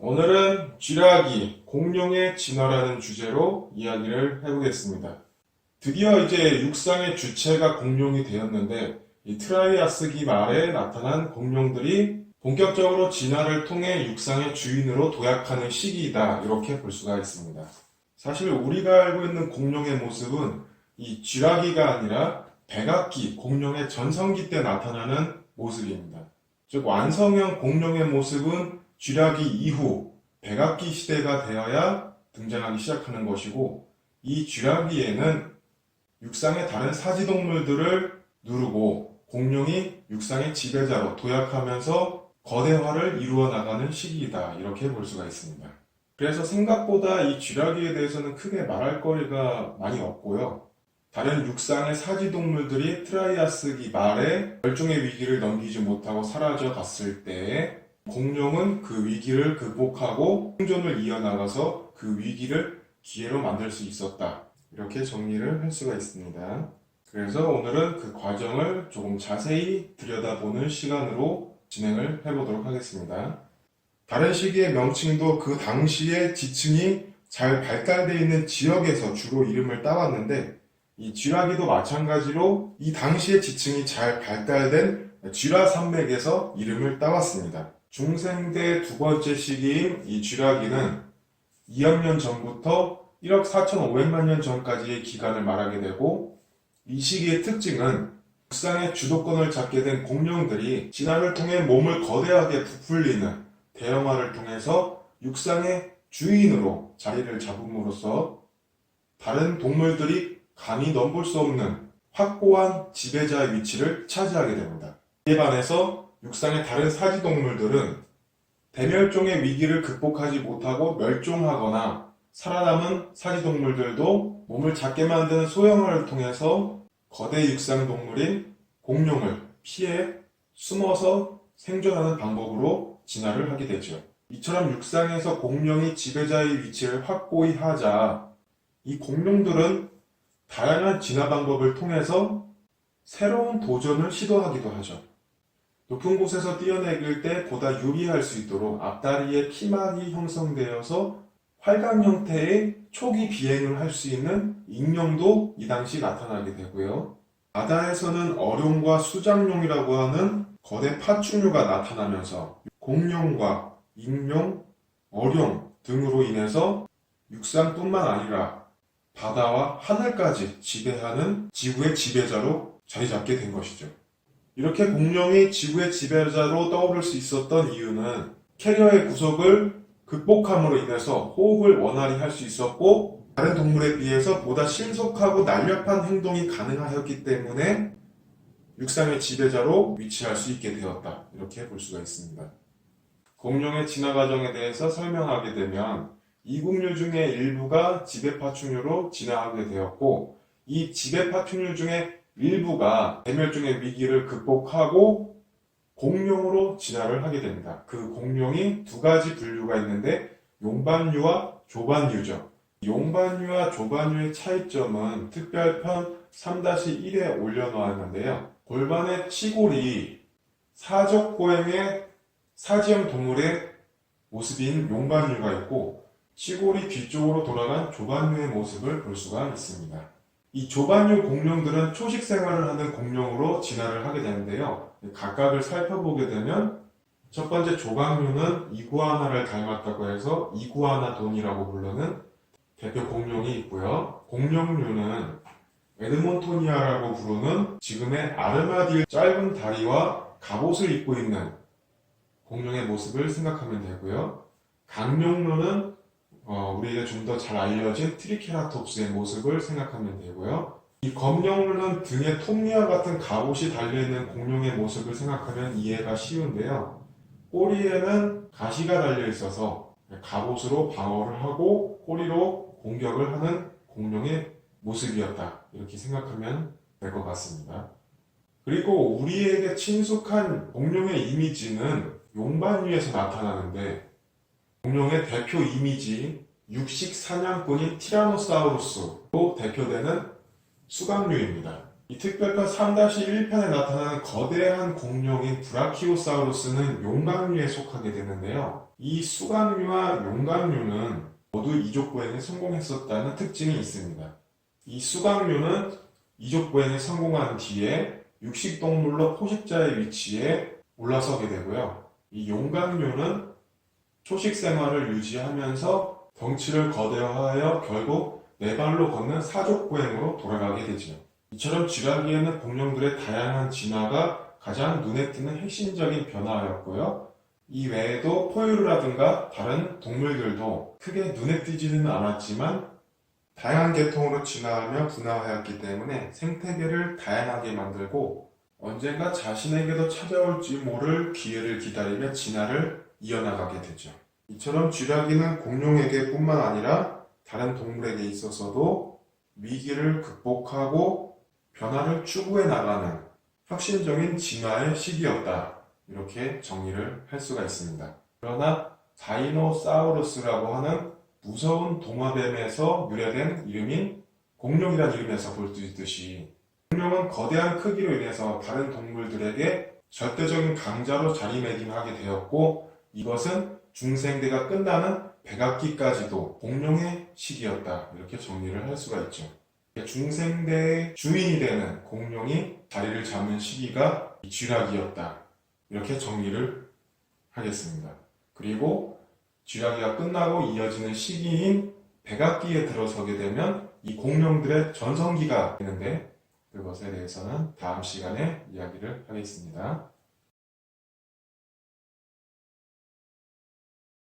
오늘은 쥐라기, 공룡의 진화라는 주제로 이야기를 해보겠습니다. 드디어 이제 육상의 주체가 공룡이 되었는데 이 트라이아스기 말에 나타난 공룡들이 본격적으로 진화를 통해 육상의 주인으로 도약하는 시기이다, 이렇게 볼 수가 있습니다. 사실 우리가 알고 있는 공룡의 모습은 이 쥐라기가 아니라 백악기, 공룡의 전성기 때 나타나는 모습입니다. 즉 완성형 공룡의 모습은 쥐라기 이후 백악기 시대가 되어야 등장하기 시작하는 것이고, 이 쥐라기에는 육상의 다른 사지동물들을 누르고 공룡이 육상의 지배자로 도약하면서 거대화를 이루어 나가는 시기이다, 이렇게 볼 수가 있습니다. 그래서 생각보다 이 쥐라기에 대해서는 크게 말할 거리가 많이 없고요. 다른 육상의 사지동물들이 트라이아스기 말에 멸종의 위기를 넘기지 못하고 사라져 갔을 때 공룡은 그 위기를 극복하고 생존을 이어나가서 그 위기를 기회로 만들 수 있었다, 이렇게 정리를 할 수가 있습니다. 그래서 오늘은 그 과정을 조금 자세히 들여다보는 시간으로 진행을 해보도록 하겠습니다. 다른 시기의 명칭도 그 당시에 지층이 잘 발달되어 있는 지역에서 주로 이름을 따왔는데, 이 쥐라기도 마찬가지로 이 당시의 지층이 잘 발달된 쥐라 산맥에서 이름을 따왔습니다. 중생대 두 번째 시기인 이 쥐라기는 2억 년 전부터 1억 4,500만 년 전까지의 기간을 말하게 되고, 이 시기의 특징은 육상의 주도권을 잡게 된 공룡들이 진화를 통해 몸을 거대하게 부풀리는 대형화를 통해서 육상의 주인으로 자리를 잡음으로써 다른 동물들이 감히 넘볼 수 없는 확고한 지배자의 위치를 차지하게 됩니다. 이에 반해서 육상의 다른 사지동물들은 대멸종의 위기를 극복하지 못하고 멸종하거나 살아남은 사지동물들도 몸을 작게 만드는 소형화를 통해서 거대 육상동물인 공룡을 피해 숨어서 생존하는 방법으로 진화를 하게 되죠. 이처럼 육상에서 공룡이 지배자의 위치를 확고히 하자 이 공룡들은 다양한 진화 방법을 통해서 새로운 도전을 시도하기도 하죠. 높은 곳에서 뛰어내릴 때 보다 유리할 수 있도록 앞다리에 피막이 형성되어서 활강 형태의 초기 비행을 할 수 있는 익룡도 이 당시 나타나게 되고요. 바다에서는 어룡과 수장룡이라고 하는 거대 파충류가 나타나면서 공룡과 익룡, 어룡 등으로 인해서 육상뿐만 아니라 바다와 하늘까지 지배하는 지구의 지배자로 자리 잡게 된 것이죠. 이렇게 공룡이 지구의 지배자로 떠오를 수 있었던 이유는 캐리어의 구속을 극복함으로 인해서 호흡을 원활히 할 수 있었고, 다른 동물에 비해서 보다 신속하고 날렵한 행동이 가능하였기 때문에 육상의 지배자로 위치할 수 있게 되었다, 이렇게 볼 수가 있습니다. 공룡의 진화 과정에 대해서 설명하게 되면 이국류 중에 일부가 지배파충류로 진화하게 되었고, 이 지배파충류 중에 일부가 대멸종의 위기를 극복하고 공룡으로 진화를 하게 됩니다. 그 공룡이 두 가지 분류가 있는데 용반류와 조반류죠. 용반류와 조반류의 차이점은 특별편 3-1에 올려놓았는데요. 골반의 치골이 사적고행의 사지형 동물의 모습인 용반류가 있고, 치골이 뒤쪽으로 돌아간 조반류의 모습을 볼 수가 있습니다. 이 조반류 공룡들은 초식 생활을 하는 공룡으로 진화를 하게 되는데요. 각각을 살펴보게 되면 첫 번째 조각류는 이구아나를 닮았다고 해서 이구아나돈이라고 부르는 대표 공룡이 있고요. 공룡류는 에드몬토니아라고 부르는 지금의 아르마딜 짧은 다리와 갑옷을 입고 있는 공룡의 모습을 생각하면 되고요. 강룡류는 우리에게 좀 더 잘 알려진 트리케라톱스의 모습을 생각하면 되고요. 이 검룡류는 등에 톱니와 같은 갑옷이 달려있는 공룡의 모습을 생각하면 이해가 쉬운데요. 꼬리에는 가시가 달려있어서 갑옷으로 방어를 하고 꼬리로 공격을 하는 공룡의 모습이었다, 이렇게 생각하면 될 것 같습니다. 그리고 우리에게 친숙한 공룡의 이미지는 용반류에서 나타나는데, 공룡의 대표 이미지 육식 사냥꾼인 티라노사우루스로 대표되는 수각류입니다. 이 특별편 3-1편에 나타나는 거대한 공룡인 브라키오사우루스는 용광류에 속하게 되는데요. 이 수강류와 용광류는 모두 이족보행에 성공했었다는 특징이 있습니다. 이 수강류는 이족보행에 성공한 뒤에 육식동물로 포식자의 위치에 올라서게 되고요. 이 용광류는 초식 생활을 유지하면서 덩치를 거대화하여 결국 네 발로 걷는 사족보행으로 돌아가게 되죠. 이처럼 쥐라기에는 공룡들의 다양한 진화가 가장 눈에 띄는 핵심적인 변화였고요. 이 외에도 포유류라든가 다른 동물들도 크게 눈에 띄지는 않았지만 다양한 계통으로 진화하며 분화하였기 때문에 생태계를 다양하게 만들고 언젠가 자신에게도 찾아올지 모를 기회를 기다리며 진화를 이어나가게 되죠. 이처럼 쥐라기는 공룡에게 뿐만 아니라 다른 동물에게 있어서도 위기를 극복하고 변화를 추구해 나가는 혁신적인 진화의 시기였다. 이렇게 정리를 할 수가 있습니다. 그러나 다이노사우루스라고 하는 무서운 도마뱀에서 유래된 이름인 공룡이라는 이름에서 볼 수 있듯이 공룡은 거대한 크기로 인해서 다른 동물들에게 절대적인 강자로 자리매김하게 되었고 이것은 중생대가 끝나는 백악기까지도 공룡의 시기였다. 이렇게 정리를 할 수가 있죠. 중생대의 주인이 되는 공룡이 자리를 잡는 시기가 쥐라기였다. 이렇게 정리를 하겠습니다. 그리고 쥐라기가 끝나고 이어지는 시기인 백악기에 들어서게 되면 이 공룡들의 전성기가 되는데 그것에 대해서는 다음 시간에 이야기를 하겠습니다.